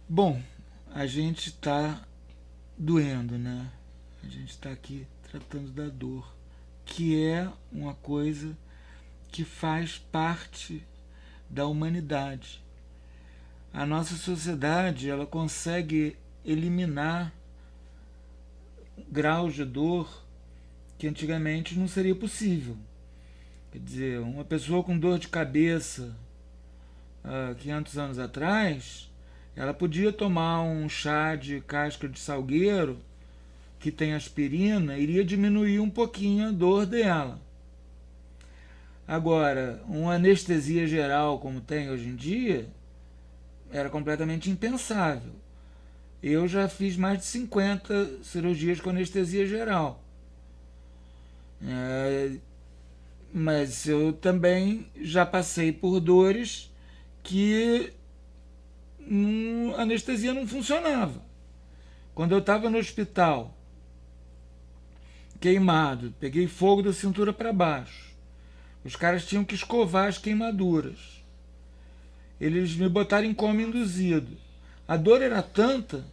Bom, a gente está doendo, né? A gente está aqui tratando da dor, que é uma coisa que faz parte da humanidade. A nossa sociedade, ela consegue eliminar graus de dor que antigamente não seria possível. Quer dizer, uma pessoa com dor de cabeça 500 anos atrás, ela podia tomar um chá de casca de salgueiro que tem aspirina, iria diminuir um pouquinho a dor dela. Agora, uma anestesia geral como tem hoje em dia, era completamente impensável. Eu já fiz mais de 50 cirurgias com anestesia geral. É, mas eu também já passei por dores que a anestesia não funcionava. Quando eu estava no hospital, queimado, peguei fogo da cintura para baixo. Os caras tinham que escovar as queimaduras. Eles me botaram em coma induzido. A dor era tanta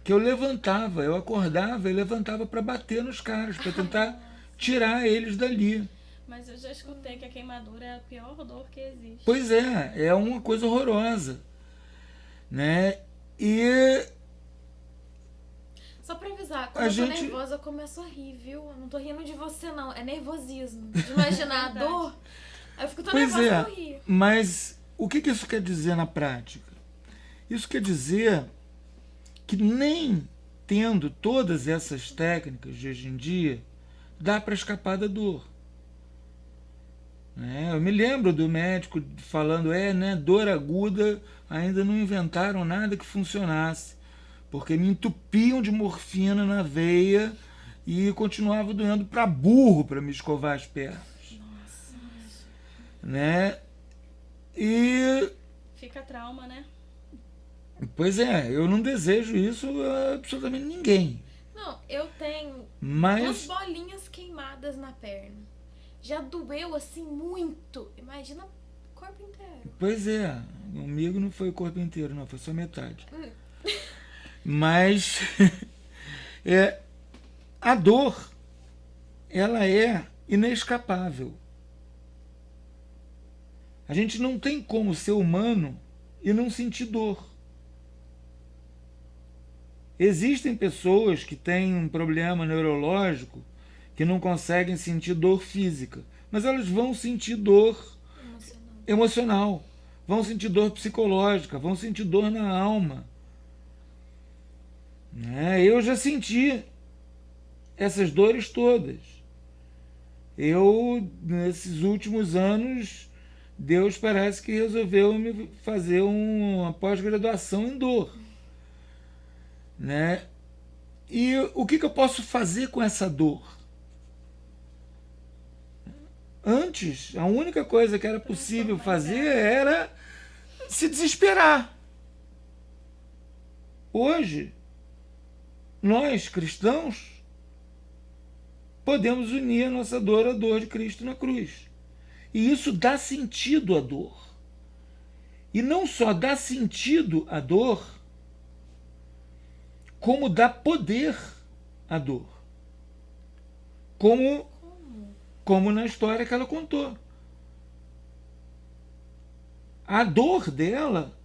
que eu levantava, eu acordava e levantava para bater nos caras, para tentar tirar eles dali. Mas eu já escutei que a queimadura é a pior dor que existe. Pois é uma coisa horrorosa, né? E Só pra avisar, quando a eu tô gente, nervosa, eu começo a rir, viu? Eu não tô rindo de você, não. É nervosismo. De imaginar a dor. Aí eu fico tão pois nervosa que é, eu rio. mas o que isso quer dizer na prática? Isso quer dizer que nem tendo todas essas técnicas de hoje em dia, dá para escapar da dor. Eu me lembro do médico falando, né, dor aguda, ainda não inventaram nada que funcionasse, porque me entupiam de morfina na veia e continuava doendo para burro para me escovar as pernas, Nossa. né? E Fica trauma, né? pois é, eu não desejo isso a absolutamente ninguém, Não, eu tenho duas mas bolinhas queimadas na perna. Já doeu assim muito. Imagina o corpo inteiro. pois é, comigo não foi o corpo inteiro, não, foi só metade. Hum. Mas é, a dor, ela é inescapável. A gente não tem como ser humano e não sentir dor. Existem pessoas que têm um problema neurológico que não conseguem sentir dor física, mas elas vão sentir dor Emocionante. emocional, vão sentir dor psicológica, vão sentir dor na alma. Eu já senti essas dores todas. Eu, nesses últimos anos, Deus parece que resolveu me fazer uma pós-graduação em dor, né? E o que eu posso fazer com essa dor? Antes, a única coisa que era possível Transformar em fazer graça. era se desesperar. Hoje, nós cristãos podemos unir a nossa dor à dor de Cristo na cruz. E isso dá sentido à dor. E não só dá sentido à dor, como dá poder à dor. Como, Como? como na história que ela contou. A dor dela,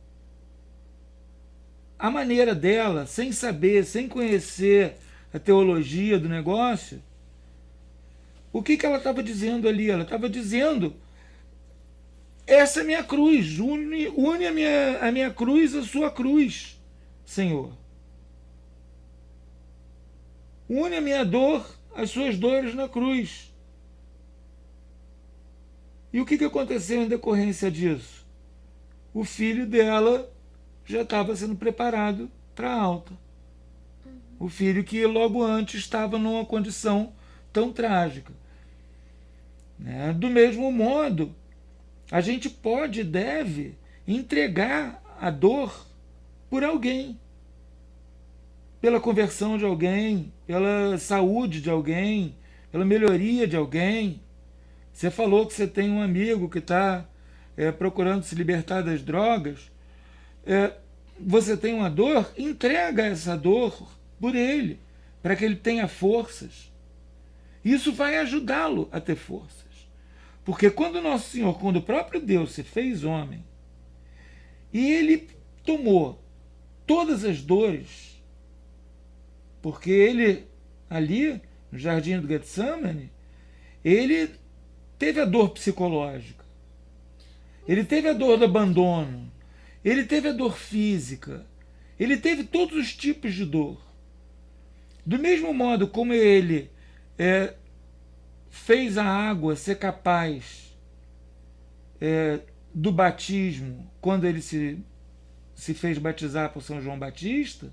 a maneira dela, sem saber, sem conhecer a teologia do negócio, o que ela estava dizendo ali? Ela estava dizendo: essa é a minha cruz, une a minha cruz à sua cruz, Senhor. Une a minha dor às suas dores na cruz. E o que aconteceu em decorrência disso? O filho dela já estava sendo preparado para a alta. O filho que logo antes estava numa condição tão trágica. Do mesmo modo, a gente pode e deve entregar a dor por alguém, pela conversão de alguém, pela saúde de alguém, pela melhoria de alguém. Você falou que você tem um amigo que está procurando se libertar das drogas. você tem uma dor, entrega essa dor por ele, para que ele tenha forças. Isso vai ajudá-lo a ter forças. Porque quando Nosso Senhor, quando o próprio Deus se fez homem, e ele tomou todas as dores, porque ele, ali, no jardim do Getsemane, ele teve a dor psicológica, ele teve a dor do abandono, ele teve a dor física, ele teve todos os tipos de dor. Do mesmo modo como ele fez a água ser capaz do batismo, quando ele se fez batizar por São João Batista,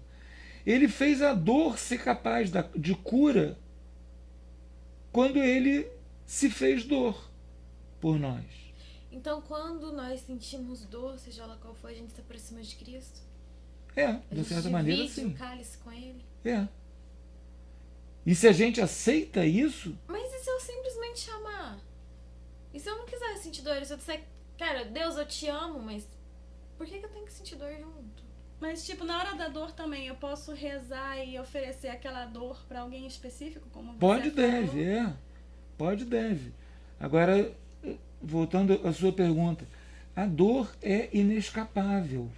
ele fez a dor ser capaz de cura quando ele se fez dor por nós. Então, quando nós sentimos dor, seja lá qual for, a gente se aproxima de Cristo? De certa maneira, sim. O cálice com ele? E se a gente aceita isso... Mas e se eu simplesmente chamar? E se eu não quiser sentir dor? Se eu disser, cara, Deus, eu te amo, mas por que eu tenho que sentir dor junto? Mas, tipo, na hora da dor também, eu posso rezar e oferecer aquela dor pra alguém específico? Como você Pode, falou? deve, Pode, deve. Agora, voltando à sua pergunta, a dor é inescapável.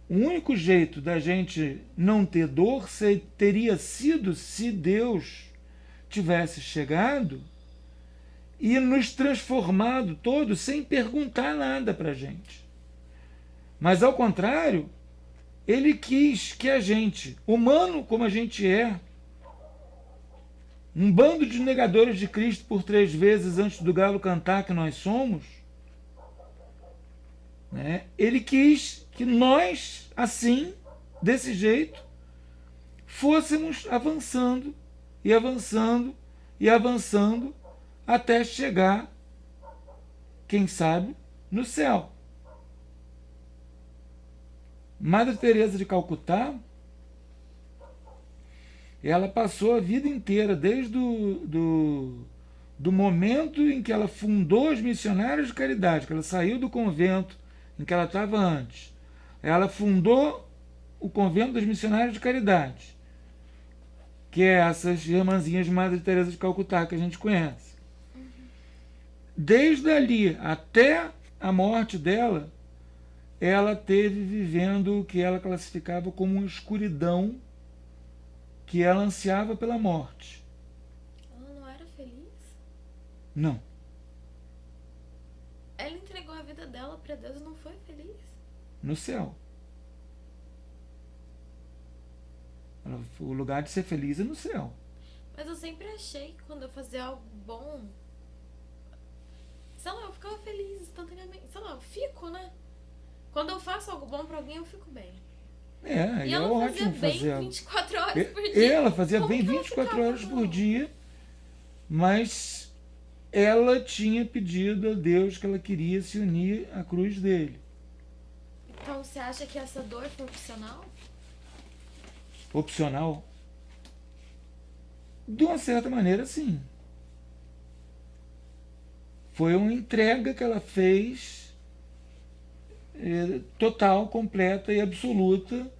O único jeito da gente não ter dor teria sido se Deus tivesse chegado e nos transformado todos sem perguntar nada para a gente. Mas, ao contrário, ele quis que a gente, humano como a gente é, um bando de negadores de Cristo por 3 vezes antes do galo cantar que nós somos, né? Ele quis que nós, assim, desse jeito, fôssemos avançando e avançando e avançando até chegar, quem sabe, no céu. Madre Teresa de Calcutá, ela passou a vida inteira, desde do momento em que ela fundou os missionários de caridade, que ela saiu do convento em que ela estava antes. Ela fundou o convento dos missionários de caridade, que é essas irmãzinhas de Madre Teresa de Calcutá que a gente conhece. Desde ali até a morte dela, ela teve vivendo o que ela classificava como uma escuridão, que ela ansiava pela morte. Ela não era feliz? Não. Ela entregou a vida dela para Deus e não foi feliz? No céu. O lugar de ser feliz é no céu. Mas eu sempre achei que quando eu fazia algo bom, sei lá, eu ficava feliz instantaneamente. Sei lá, eu fico, né? Quando eu faço algo bom pra alguém, eu fico bem. E ela ótimo fazia bem fazer. 24 horas por dia. Ela fazia Como bem que ela 24 ficava horas por mal? dia, mas ela tinha pedido a Deus que ela queria se unir à cruz dele. Então você acha que essa dor foi opcional? Opcional? De uma certa maneira, sim. Foi uma entrega que ela fez total, completa e absoluta,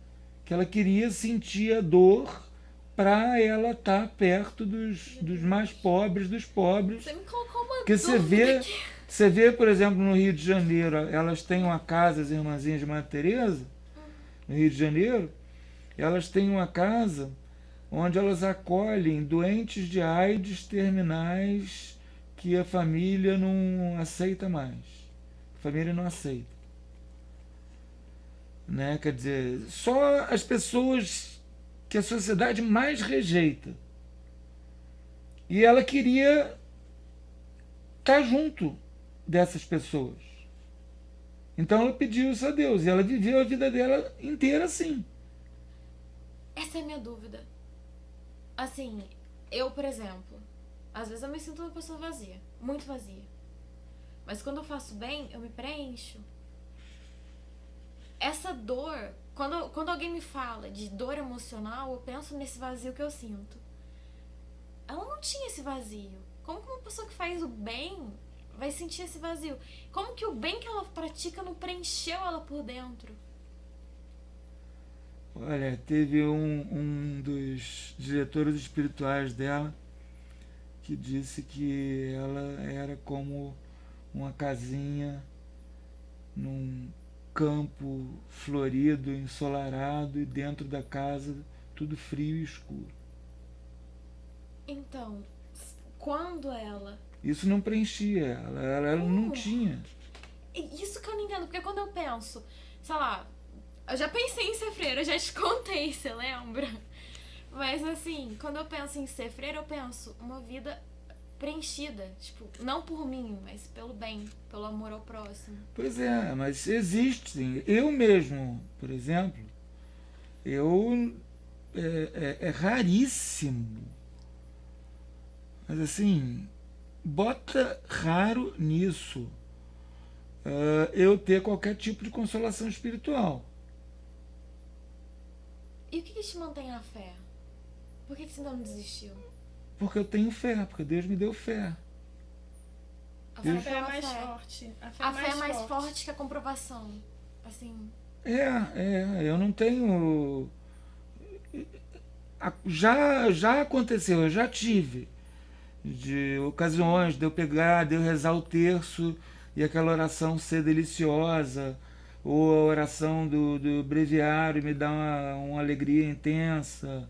que ela queria sentir a dor para ela estar perto dos mais pobres dos pobres. Você me colocou uma Porque dúvida aqui. você vê, por exemplo, no Rio de Janeiro, elas têm uma casa, as irmãzinhas de Madre Teresa, no Rio de Janeiro, elas têm uma casa onde elas acolhem doentes de AIDS terminais que a família não aceita mais. A família não aceita. Né? Quer dizer, só as pessoas que a sociedade mais rejeita. E ela queria estar junto dessas pessoas. Então ela pediu isso a Deus e ela viveu a vida dela inteira assim. Essa é a minha dúvida. Assim, eu, por exemplo, às vezes eu me sinto uma pessoa vazia, muito vazia. Mas quando eu faço bem, eu me preencho. Essa dor, quando alguém me fala de dor emocional, eu penso nesse vazio que eu sinto. Ela não tinha esse vazio. Como que uma pessoa que faz o bem vai sentir esse vazio. Como que o bem que ela pratica não preencheu ela por dentro? Olha, teve um dos diretores espirituais dela que disse que ela era como uma casinha num campo florido, ensolarado, e dentro da casa tudo frio e escuro. Então, quando ela... Isso não preenchia ela, ela não tinha. Isso que eu não entendo, porque quando eu penso, sei lá, eu já pensei em ser freira, eu já te contei, você lembra? Mas assim, quando eu penso em ser freira, eu penso uma vida preenchida, tipo, não por mim, mas pelo bem, pelo amor ao próximo. Pois é, mas existem. Eu mesmo, por exemplo, é raríssimo. Mas assim, bota raro nisso. Eu ter qualquer tipo de consolação espiritual. E o que te mantém na fé? Por que você ainda não desistiu? Porque eu tenho fé, porque Deus me deu fé. A A fé é pela mais fé. forte. A fé é mais forte que a comprovação. Assim. Eu não tenho. Já aconteceu, eu já tive de ocasiões de eu pegar, de eu rezar o terço e aquela oração ser deliciosa, ou a oração do breviário me dá uma alegria intensa,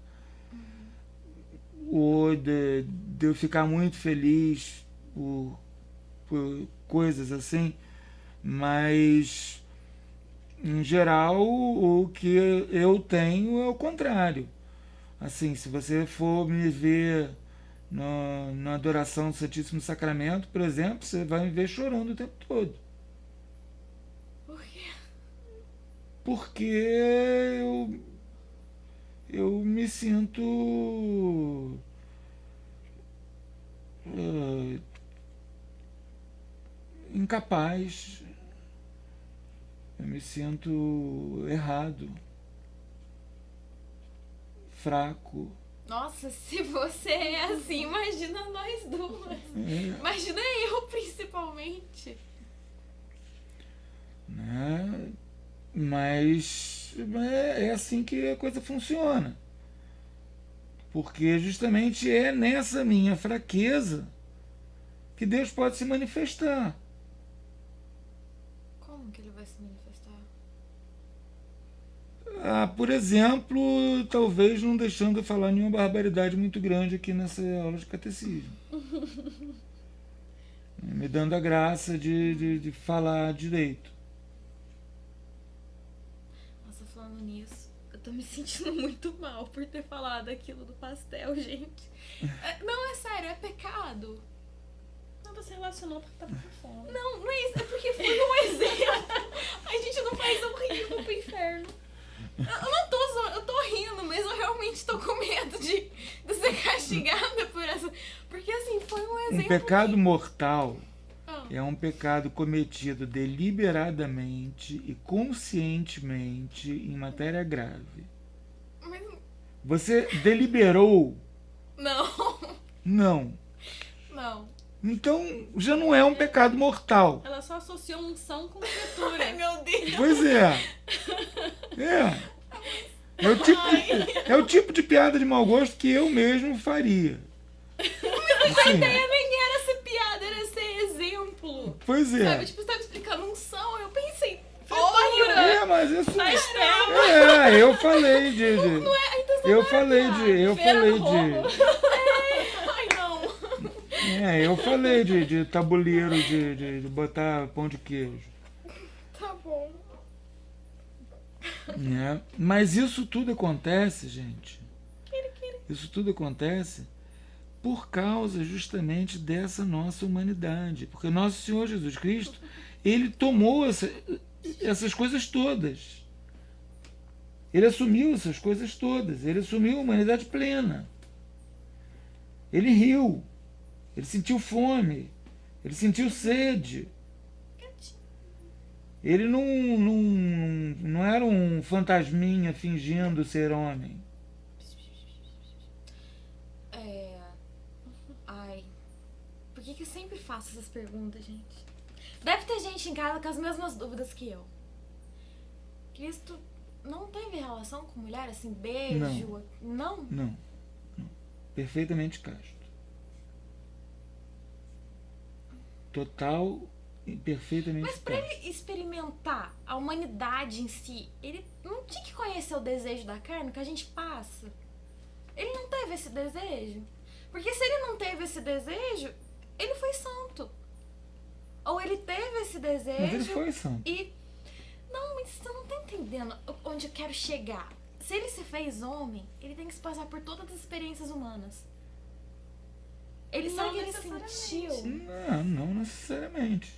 ou de eu ficar muito feliz por coisas assim, mas em geral o que eu tenho é o contrário. Assim, se você for me ver na adoração do Santíssimo Sacramento, por exemplo, você vai me ver chorando o tempo todo. Por quê? Porque eu me sinto incapaz, eu me sinto errado, fraco. Nossa, se você é assim, imagina nós duas. Imagina eu, principalmente. Né? Mas é assim que a coisa funciona. Porque justamente é nessa minha fraqueza que Deus pode se manifestar. Como que ele vai se manifestar? Por exemplo, talvez não deixando eu falar nenhuma barbaridade muito grande aqui nessa aula de catecismo. Me dando a graça de falar direito. Nossa, falando nisso, eu tô me sentindo muito mal por ter falado aquilo do pastel, gente. Não, é sério, é pecado. Não, você relacionou porque tava com fome. Não, não é isso, é porque foi um exemplo. A gente não faz um rio pro inferno. Eu não tô zoando, eu tô rindo, mas eu realmente tô com medo de ser castigada por essa. Porque assim, foi um exemplo. Um pecado mortal Ah, é um pecado cometido deliberadamente e conscientemente em matéria grave. mas Você deliberou? não, Não. não. Então já não é um pecado mortal. Ela só associou unção com criatura. Ai, meu Deus. Pois é. É o tipo de piada de mau gosto que eu mesmo faria. A ideia nem era ser piada, era ser exemplo. Pois é. Sabe, tipo, você tava explicando unção, eu pensei, olha! Mas isso. Pastel. Eu falei de. Não é, a intenção Eu não é falei piada. de. Eu Feira falei do rolo. de. Ai, não. Eu falei de tabuleiro de botar pão de queijo. Tá bom. Né? Mas isso tudo acontece, gente. Isso tudo acontece por causa justamente dessa nossa humanidade. Porque nosso Senhor Jesus Cristo, ele tomou essas coisas todas. Ele assumiu essas coisas todas. Ele assumiu a humanidade plena. Ele riu. Ele sentiu fome. Ele sentiu sede. Ele não era um fantasminha fingindo ser homem. Ai. Por que sempre faço essas perguntas, gente. Deve ter gente em casa com as mesmas dúvidas que eu. Cristo não teve relação com mulher, assim, beijo? Não? Não. Perfeitamente casto. Total e perfeitamente Mas pra casto. ele experimentar a humanidade em si, ele não tinha que conhecer o desejo da carne que a gente passa. Ele não teve esse desejo. Porque se ele não teve esse desejo, ele foi santo. Ou ele teve esse desejo Mas ele foi santo. e... Não, mas você não tá entendendo onde eu quero chegar. Se ele se fez homem, ele tem que se passar por todas as experiências humanas. Ele Não sabe que ele necessariamente. sentiu. Não necessariamente.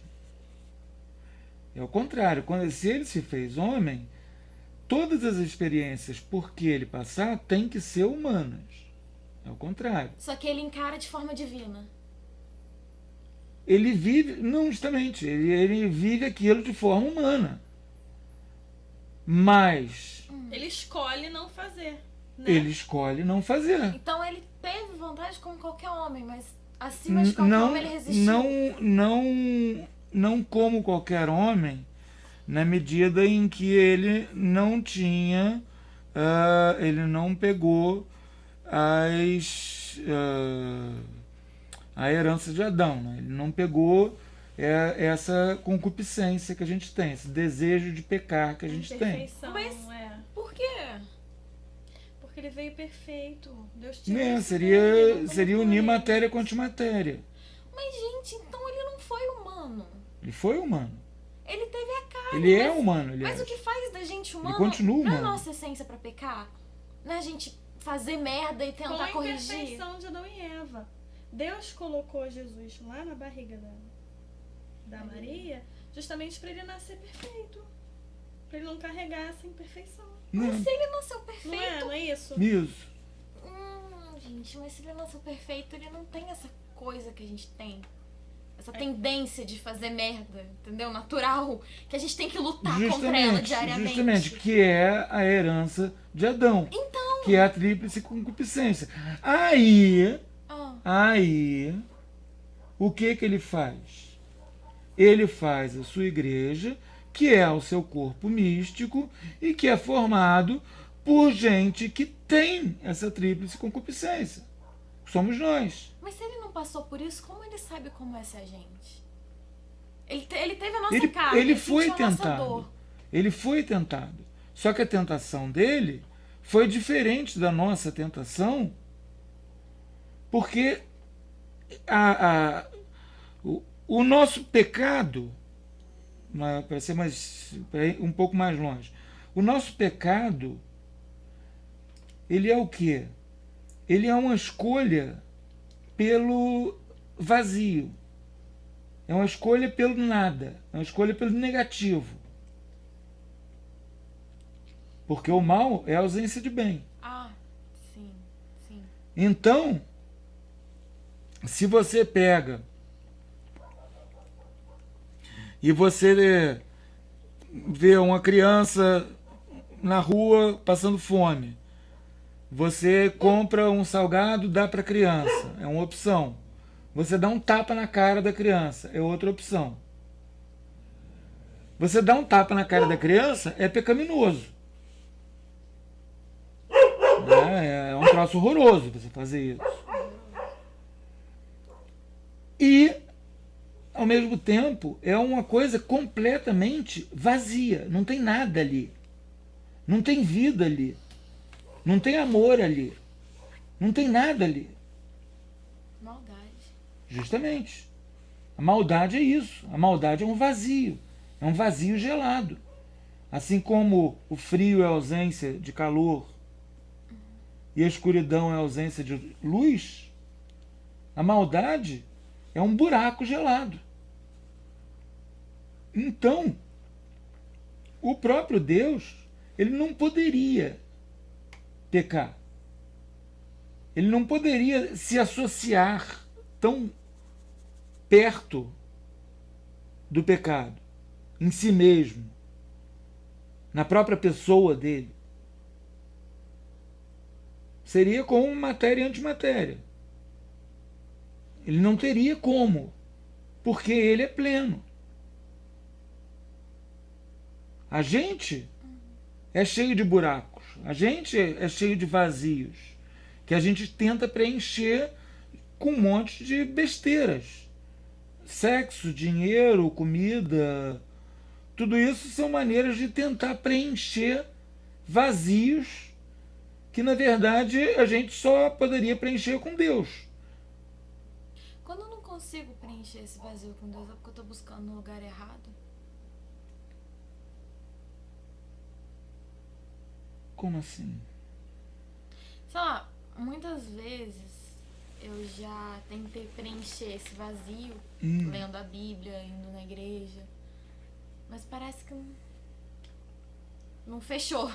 É o contrário. Se ele se fez homem, todas as experiências por que ele passar têm que ser humanas. É o contrário. Só que ele encara de forma divina. Ele vive, não justamente, ele vive aquilo de forma humana. Mas Ele escolhe não fazer, né? ele escolhe não fazer. Então ele teve vontade como qualquer homem, mas acima de qualquer homem ele resistiu. Não como qualquer homem, na medida em que ele não tinha, ele não pegou a herança de Adão, né? Ele não pegou essa concupiscência que a gente tem, esse desejo de pecar que a gente tem. Imperfeição, Mas- é. Por quê? Porque ele veio perfeito. Deus tirou isso dele, Seria colocou unir ele. matéria com antimatéria. Mas, gente, então ele não foi humano. Ele foi humano. Ele teve a carne. Ele é mas- humano, aliás. Mas o que faz da gente humano continua não é a humano. nossa essência pra pecar? Não é a gente fazer merda e Com tentar a corrigir? imperfeição de Adão e Eva. Deus colocou Jesus lá na barriga da Maria justamente para ele nascer perfeito. Para ele não carregar essa imperfeição. Mas Não, se ele nasceu perfeito... Não é isso? isso. Gente, mas se ele nasceu perfeito, ele não tem essa coisa que a gente tem. Essa tendência de fazer merda, entendeu? Natural. Que a gente tem que lutar contra ela diariamente. Justamente, que é a herança de Adão. Então... Que é a tríplice concupiscência. Aí, o que ele faz? Ele faz a sua igreja, que é o seu corpo místico e que é formado por gente que tem essa tríplice concupiscência. Somos nós. Mas se ele não passou por isso, como ele sabe como é ser a gente? Ele teve a nossa Ele, carne, ele foi sentiu a nossa tentado. dor. Ele foi tentado. Só que a tentação dele foi diferente da nossa tentação, porque o nosso pecado, para ser um pouco mais longe, o nosso pecado, ele é o quê? Ele é uma escolha pelo vazio. É uma escolha pelo nada. É uma escolha pelo negativo. Porque o mal é a ausência de bem. Ah, sim, sim. Então, se você pega e você vê uma criança na rua passando fome, você compra um salgado, dá para a criança, é uma opção. Você dá um tapa na cara da criança, é outra opção. Você dá um tapa na cara da criança, é pecaminoso. É um troço horroroso você fazer isso. E, ao mesmo tempo, é uma coisa completamente vazia. Não tem nada ali. Não tem vida ali. Não tem amor ali. Não tem nada ali. Maldade. Justamente. A maldade é isso. A maldade é um vazio. É um vazio gelado. Assim como o frio é a ausência de calor e a escuridão é a ausência de luz, a maldade é um buraco gelado. Então, o próprio Deus, ele não poderia pecar. Ele não poderia se associar tão perto do pecado, em si mesmo, na própria pessoa dele. Seria como matéria e antimatéria. Ele não teria como porque ele é pleno. A gente é cheio de buracos, a gente é cheio de vazios, que a gente tenta preencher com um monte de besteiras. Sexo, dinheiro, comida, tudo isso são maneiras de tentar preencher vazios que, na verdade, a gente só poderia preencher com Deus. Quando eu não consigo preencher esse vazio com Deus, é porque eu tô buscando no lugar errado? Como assim? Sei lá, muitas vezes eu já tentei preencher esse vazio lendo a Bíblia, indo na igreja, mas parece que não fechou.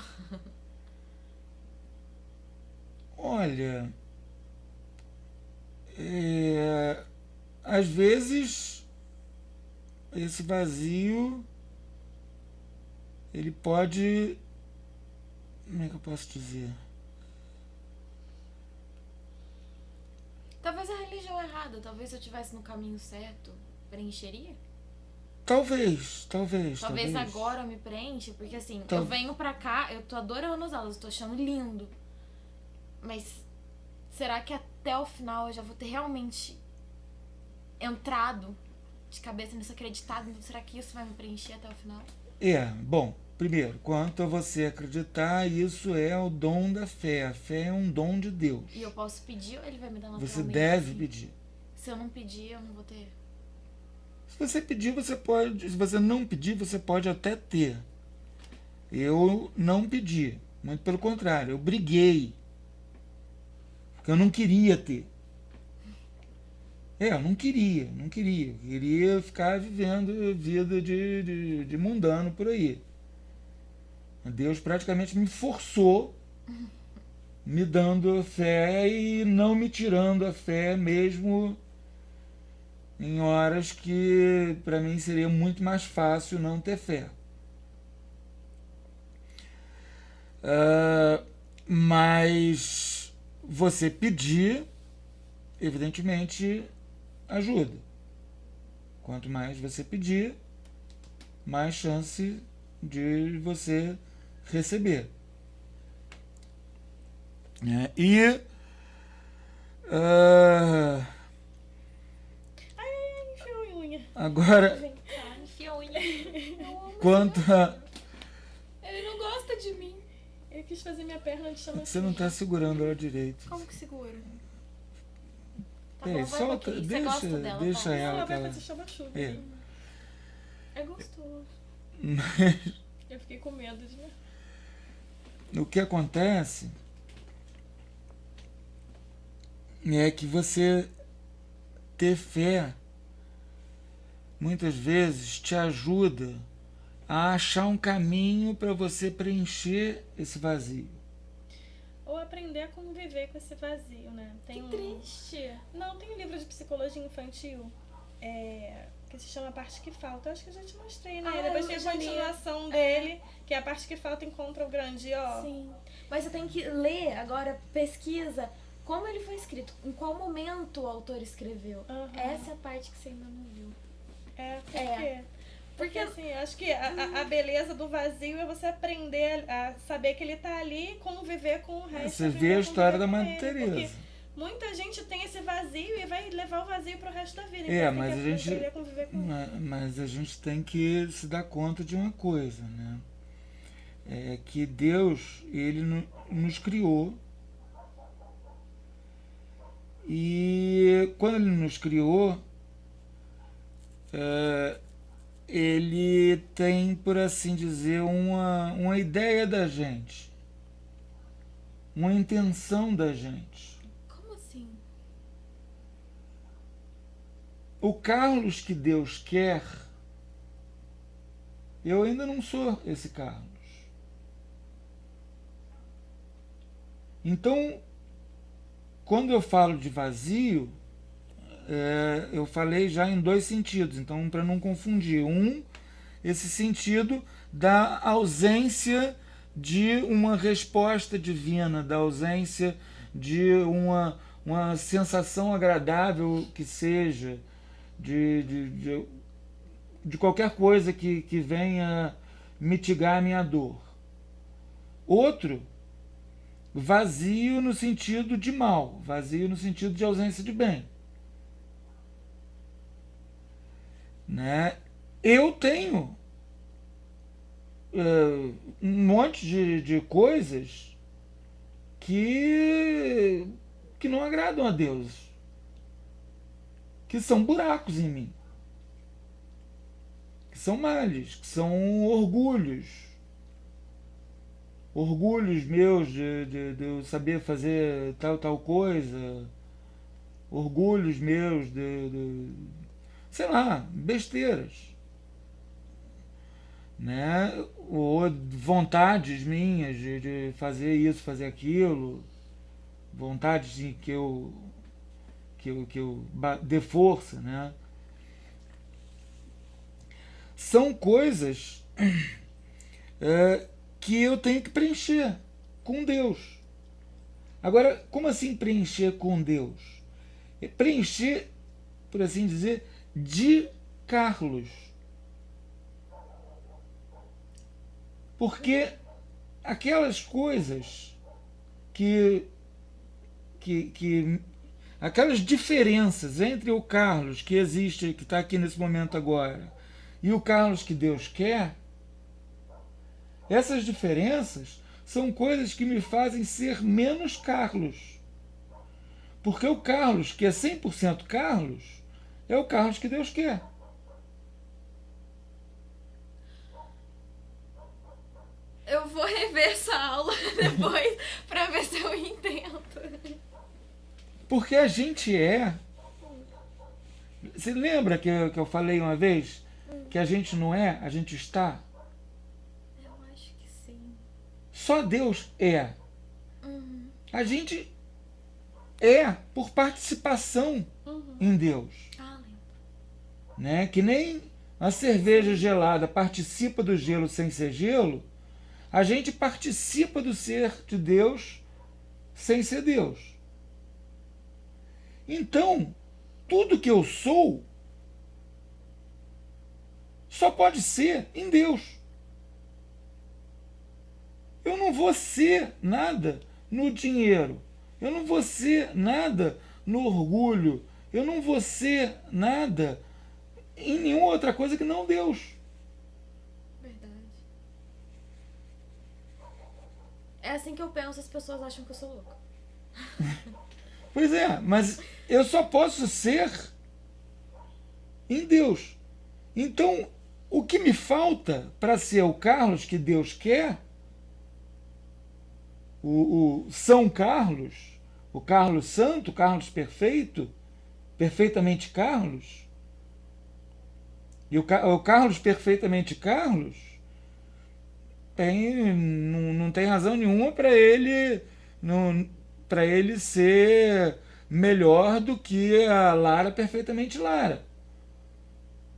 Olha, às vezes esse vazio ele pode, como é que eu posso dizer? Talvez a religião errada, talvez se eu estivesse no caminho certo, preencheria? Talvez. Talvez agora eu me preenche, porque assim, eu venho pra cá, eu tô adorando as aulas, tô achando lindo. Mas será que até o final eu já vou ter realmente entrado de cabeça nisso, acreditado? Então, será que isso vai me preencher até o final? Bom, primeiro, quanto a você acreditar, isso é o dom da fé. A fé é um dom de Deus. E eu posso pedir ou ele vai me dar naturalmente? Você deve assim? pedir. Se eu não pedir, eu não vou ter. Se você pedir, você pode. Se você não pedir, você pode até ter. Eu não pedi. Muito pelo contrário, eu briguei. Porque eu não queria ter. Eu não queria. Eu queria ficar vivendo vida de mundano por aí. Deus praticamente me forçou, me dando a fé e não me tirando a fé, mesmo em horas que para mim seria muito mais fácil não ter fé. Mas você pedir, evidentemente, ajuda. Quanto mais você pedir, mais chance de você receber. Enfiou a unha. Agora, Vem cá, enfia a unha. Eu amo quanto a... Ele não gosta de mim. Ele quis fazer minha perna de chama. Você não está segurando ela direito. Como que segura? Tá Peraí, bom, vai solta, um pouquinho. Você gosta dela, deixa vai. ela. Ela vai que fazer chama-chuva. É. É gostoso. Eu fiquei com medo de ver. O que acontece é que você ter fé muitas vezes te ajuda a achar um caminho para você preencher esse vazio. Ou aprender a conviver com esse vazio, né? Que triste. Não, tem um livro de psicologia infantil que se chama A Parte Que Falta. Eu acho que eu já te mostrei, né? Depois tem a continuação dele, que é A Parte Que Falta Encontra o Grande Ó. Sim. Mas você tem que ler agora, pesquisa como ele foi escrito, em qual momento o autor escreveu. Essa é a parte que você ainda não viu. Por quê? Porque assim, acho que a beleza do vazio é você aprender a saber que ele tá ali e conviver com o resto. Você vê a história da Madre Teresa. Teresa. Muita gente tem esse vazio e vai levar o vazio pro resto da vida. É, Então mas tem a que gente, aprender a conviver com ele. mas a gente tem que se dar conta de uma coisa, né? É que Deus, ele nos criou, e quando ele nos criou, ele tem, por assim dizer, uma ideia da gente, uma intenção da gente. Como assim? O Carlos que Deus quer, eu ainda não sou esse Carlos. Então, quando eu falo de vazio, eu falei já em dois sentidos, então para não confundir. Esse sentido da ausência de uma resposta divina, da ausência de uma sensação agradável que seja, de qualquer coisa que venha mitigar a minha dor. Outro, vazio no sentido de mal, vazio no sentido de ausência de bem. Né? Eu tenho um monte de coisas que não agradam a Deus, que são buracos em mim, que são males, que são orgulhos meus de eu saber fazer tal coisa, orgulhos meus sei lá, besteiras, né? Ou vontades minhas de fazer isso, fazer aquilo, vontades de que eu dê força, né? São coisas que eu tenho que preencher com Deus. Agora, como assim preencher com Deus? É preencher, por assim dizer, de Carlos. Porque aquelas coisas aquelas diferenças entre o Carlos que existe, que está aqui nesse momento agora, e o Carlos que Deus quer, essas diferenças são coisas que me fazem ser menos Carlos. Porque o Carlos, que é 100% Carlos, é o Carlos que Deus quer. Eu vou rever essa aula depois pra ver se eu entendo. Porque a gente é... Você lembra que eu falei uma vez que a gente não é, a gente está? Eu acho que sim. Só Deus é. Uhum. A gente é por participação em Deus. Ah, lembro. Né? Que nem a cerveja gelada participa do gelo sem ser gelo, a gente participa do ser de Deus sem ser Deus. Então, tudo que eu sou só pode ser em Deus. Eu não vou ser nada no dinheiro. Eu não vou ser nada no orgulho. Eu não vou ser nada em nenhuma outra coisa que não Deus. Verdade. É assim que eu penso, as pessoas acham que eu sou louca. Pois é, mas eu só posso ser em Deus. Então, o que me falta para ser o Carlos que Deus quer, o São Carlos, o Carlos Santo, o Carlos perfeito, perfeitamente Carlos, e o Carlos perfeitamente Carlos, não tem razão nenhuma para ele ser melhor do que a Lara perfeitamente Lara.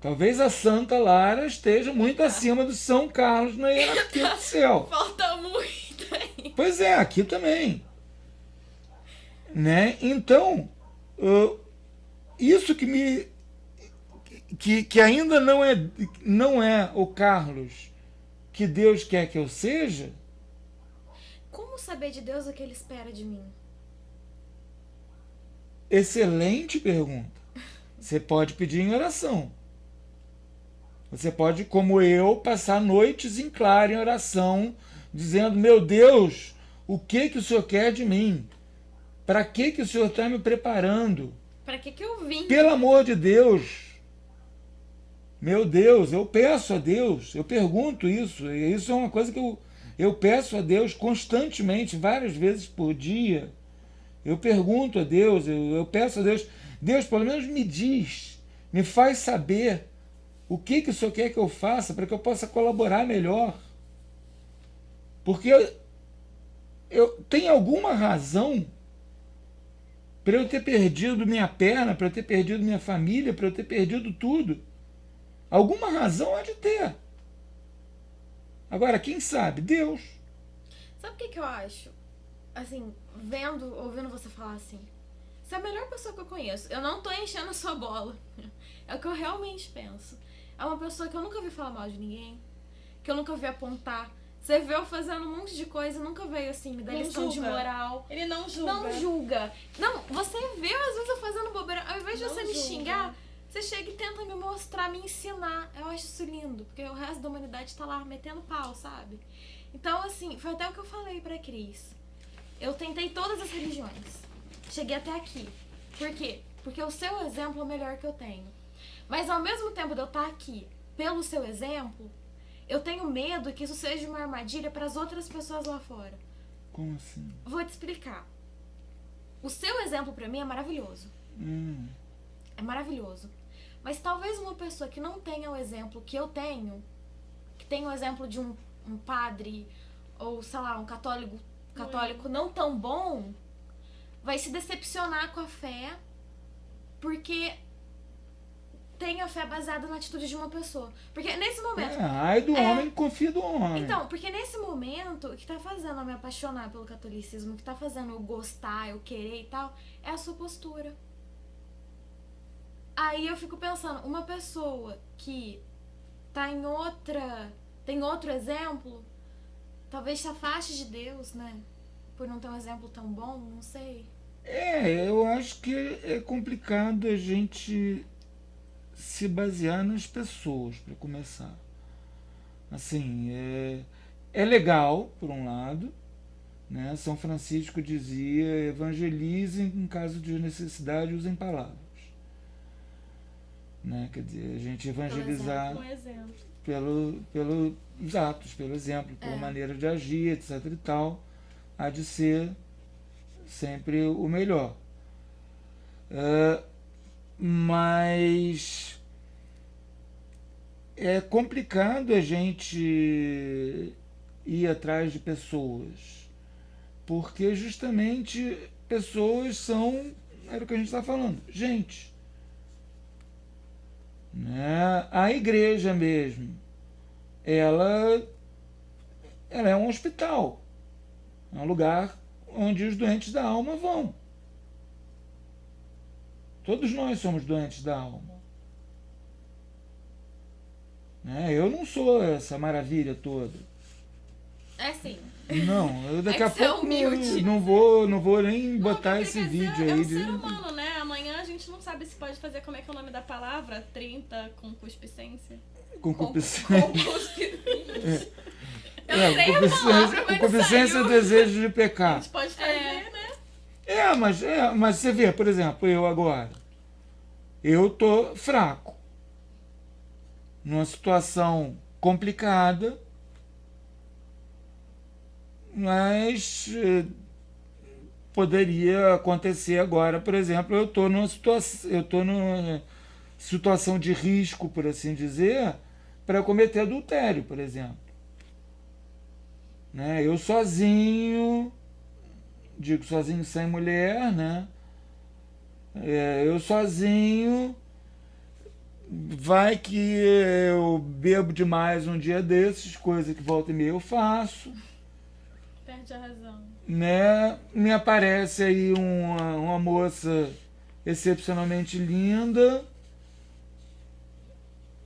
Talvez a Santa Lara esteja muito acima do São Carlos na hierarquia do céu. Falta muito aí. Pois é, aqui também. Né? Então, isso que ainda não é o Carlos que Deus quer que eu seja. Como saber de Deus o que Ele espera de mim? Excelente pergunta. Você pode pedir em oração. Você pode, como eu, passar noites em claro em oração, dizendo: meu Deus, o que o Senhor quer de mim? Para que o Senhor está me preparando? Para que eu vim? Pelo amor de Deus. Meu Deus, eu peço a Deus, eu pergunto isso. E isso é uma coisa que eu peço a Deus constantemente, várias vezes por dia. Eu pergunto a Deus, eu peço a Deus. Deus, pelo menos me diz, me faz saber o que o Senhor quer que eu faça para que eu possa colaborar melhor. Porque eu tenho alguma razão para eu ter perdido minha perna, para eu ter perdido minha família, para eu ter perdido tudo. Alguma razão há de ter. Agora, quem sabe? Deus. Sabe o que eu acho? Assim, ouvindo você falar assim, você é a melhor pessoa que eu conheço. Eu não tô enchendo a sua bola. É o que eu realmente penso. É uma pessoa que eu nunca vi falar mal de ninguém, que eu nunca vi apontar. Você vê eu fazendo um monte de coisa, nunca veio assim, me dar Não lição de julga. moral. Ele não julga. Não julga. Não, você vê às vezes eu fazendo bobeira. Ao invés de Não você me julga. xingar, você chega e tenta me mostrar, me ensinar. Eu acho isso lindo, porque o resto da humanidade tá lá metendo pau, sabe? Então, assim, foi até o que eu falei pra Cris. Eu tentei todas as religiões. Cheguei até aqui. Por quê? Porque o seu exemplo é o melhor que eu tenho. Mas ao mesmo tempo de eu estar aqui pelo seu exemplo, eu tenho medo que isso seja uma armadilha para as outras pessoas lá fora. Como assim? Vou te explicar. O seu exemplo para mim é maravilhoso. É maravilhoso. Mas talvez uma pessoa que não tenha o exemplo que eu tenho, que tenha o exemplo de um padre ou, sei lá, um católico não tão bom, vai se decepcionar com a fé porque tem a fé baseada na atitude de uma pessoa. Porque nesse momento... Ai do homem que confia do homem. Então, porque nesse momento, o que tá fazendo eu me apaixonar pelo catolicismo, o que tá fazendo eu gostar, eu querer e tal, é a sua postura. Aí eu fico pensando, uma pessoa que tá em outra... tem outro exemplo, talvez se afaste de Deus, né? Por não ter um exemplo tão bom, não sei. Eu acho que é complicado a gente se basear nas pessoas, para começar. Assim, é legal, por um lado, né? São Francisco dizia, evangelizem em caso de necessidade, usem palavras. Né? Quer dizer, a gente evangelizar Um exemplo. pelos atos, pelo exemplo, pela maneira de agir, etc e tal, há de ser sempre o melhor. Mas é complicado a gente ir atrás de pessoas, porque justamente pessoas são, era o que a gente está falando, gente. Né? A igreja mesmo, ela é um hospital, é um lugar onde os doentes da alma vão. Todos nós somos doentes da alma. Né? Eu não sou essa maravilha toda. É sim. Não, eu daqui a É que você é pouco humilde. não vou nem Não, botar porque esse quer dizer, vídeo é aí um de. ser humano, né? Amanhã a gente não sabe se pode fazer, como é que é o nome da palavra? 30 com cuspicência. Concupiscência. Concupiscência. Eu sei a palavra, Concupiscência, mas não concupiscência é saiu. desejo de A pecar. gente pode fazer, né? Mas você vê, por exemplo, eu agora. Eu tô fraco. Numa situação complicada. Mas poderia acontecer agora, por exemplo, eu estou numa situação de risco, por assim dizer, para cometer adultério, por exemplo. Né? Eu sozinho, digo sozinho sem mulher, né? Eu sozinho, vai que eu bebo demais um dia desses, coisa que volta e meia eu faço. Perde a razão. Né? Me aparece aí uma moça excepcionalmente linda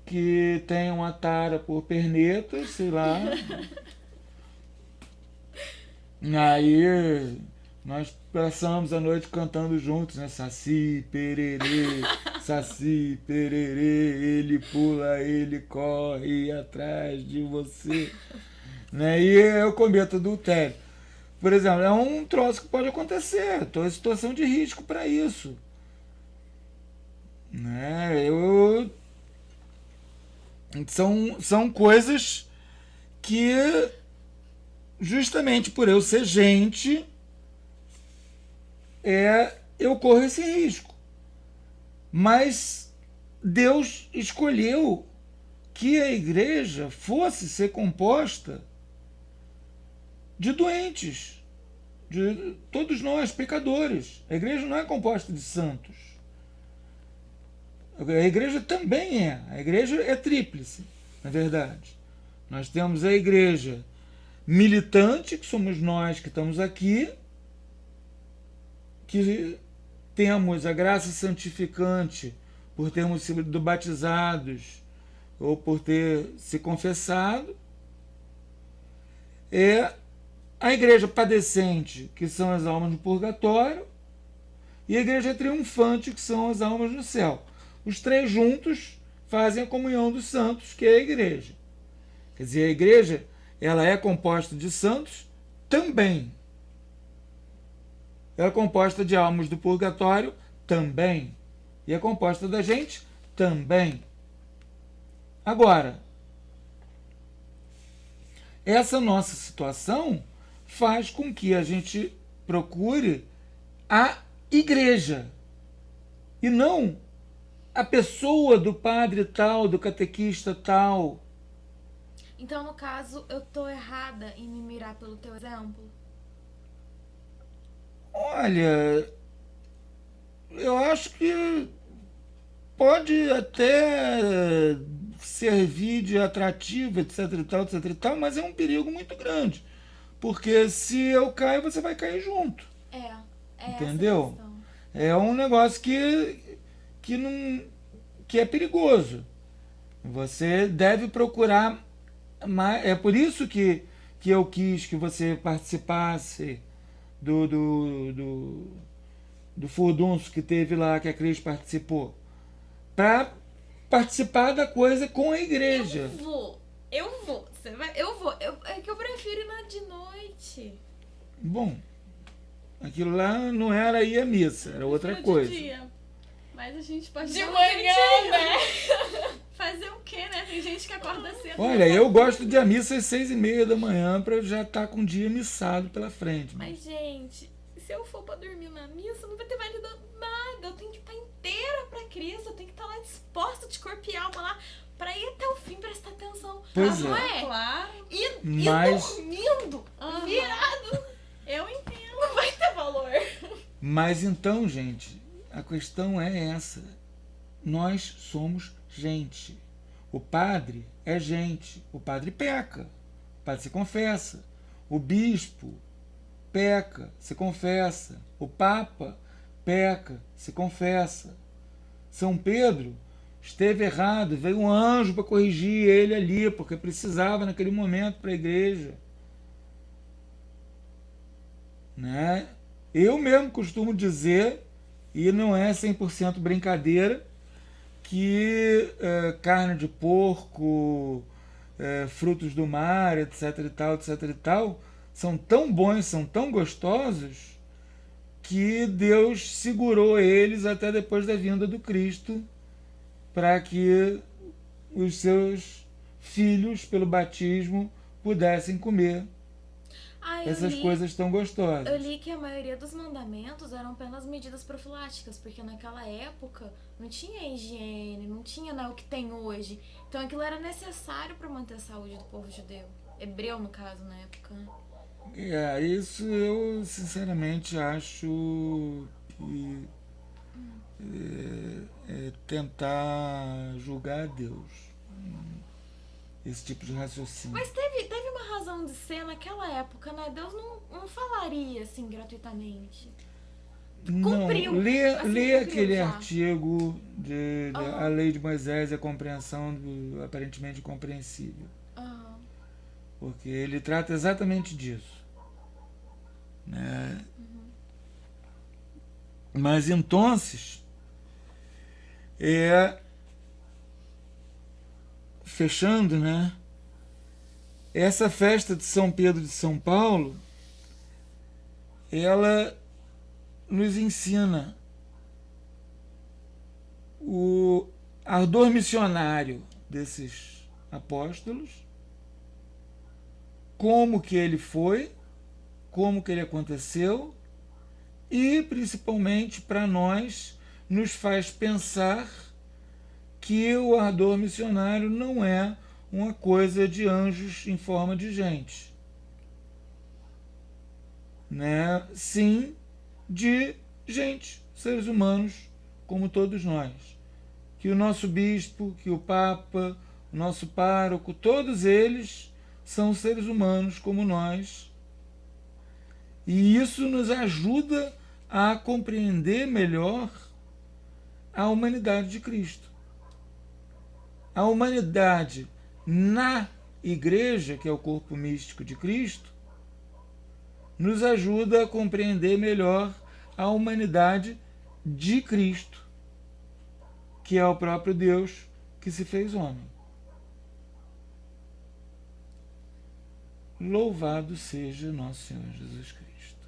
que tem uma tara por pernetas, sei lá. Aí nós passamos a noite cantando juntos, né? Saci, pererê, saci, pererê, ele pula, ele corre atrás de você. Né? E eu cometo adultério. Por exemplo, é um troço que pode acontecer. Estou em situação de risco para isso. Né? São coisas que, justamente por eu ser gente, eu corro esse risco. Mas Deus escolheu que a igreja fosse ser composta de doentes, de todos nós, pecadores. A igreja não é composta de santos. A igreja também é. A igreja é tríplice, na verdade. Nós temos a igreja militante, que somos nós que estamos aqui, que temos a graça santificante por termos sido batizados ou por ter se confessado. É a igreja padecente, que são as almas no purgatório, e a igreja triunfante, que são as almas no céu. Os três juntos fazem a comunhão dos santos, que é a igreja. Quer dizer, a igreja, ela é composta de santos também. Ela é composta de almas do purgatório também. E é composta da gente também. Agora, essa nossa situação faz com que a gente procure a igreja e não a pessoa do padre tal, do catequista tal. Então, no caso, eu tô errada em me mirar pelo teu exemplo? Olha, eu acho que pode até servir de atrativo, etc e tal, mas é um perigo muito grande. Porque se eu caio, você vai cair junto. É Entendeu? essa a questão. É um negócio que é perigoso. Você deve procurar mais. É por isso que eu quis que você participasse do furdunço que teve lá, que a Cris participou. Para participar da coisa com a igreja. Eu vou. Você vai? Eu vou. É que eu prefiro ir na de noite. Bom, aquilo lá não era ir à missa, era outra De coisa. dia. Mas a gente pode De dar um manhã, jeitinho. né? Fazer o quê, né? Tem gente que acorda cedo. Olha, eu gosto de ir à missa às 6h30 da manhã para já estar com o dia missado pela frente. Mas, gente, se eu for pra dormir na missa, não vai ter valido nada. Eu tenho que estar inteira pra Cristo. Eu tenho que estar lá disposta de corpo e alma lá pra ir até o fim, prestar atenção. Pois Não é. é? Claro. E Mas- dormindo, Aham. virado, Eu entendo. não vai ter valor. Mas então, gente, a questão é essa. Nós somos gente. O padre é gente. O padre peca. O padre se confessa. O bispo peca, se confessa. O papa peca, se confessa. São Pedro esteve errado, veio um anjo para corrigir ele ali, porque precisava naquele momento para a igreja. Né? Eu mesmo costumo dizer, e não é 100% brincadeira, que carne de porco, frutos do mar, etc e tal, são tão bons, são tão gostosos, que Deus segurou eles até depois da vinda do Cristo, para que os seus filhos, pelo batismo, pudessem comer essas coisas tão gostosas. Eu li que a maioria dos mandamentos eram apenas medidas profiláticas, porque naquela época não tinha higiene, não tinha, né, o que tem hoje. Então aquilo era necessário para manter a saúde do povo judeu. Hebreu, no caso, na época. Isso eu sinceramente acho que é tentar julgar a Deus. Esse tipo de raciocínio. Mas teve uma razão de ser naquela época, né? Deus não falaria assim gratuitamente. Cumpriu. Não, lê cumpriu aquele já. artigo de Aham. A Lei de Moisés e a Compreensão do aparentemente incompreensível. Aham. Porque ele trata exatamente disso. Né? Mas então, fechando, né? Essa festa de São Pedro de São Paulo, ela nos ensina o ardor missionário desses apóstolos, como que ele foi, como que ele aconteceu, e principalmente para nós nos faz pensar que o ardor missionário não é uma coisa de anjos em forma de gente, né? Sim, de gente, seres humanos como todos nós. Que o nosso bispo, que o papa, o nosso pároco, todos eles são seres humanos como nós. E isso nos ajuda a compreender melhor a humanidade de Cristo. A humanidade na Igreja, que é o corpo místico de Cristo, nos ajuda a compreender melhor a humanidade de Cristo, que é o próprio Deus que se fez homem. Louvado seja nosso Senhor Jesus Cristo.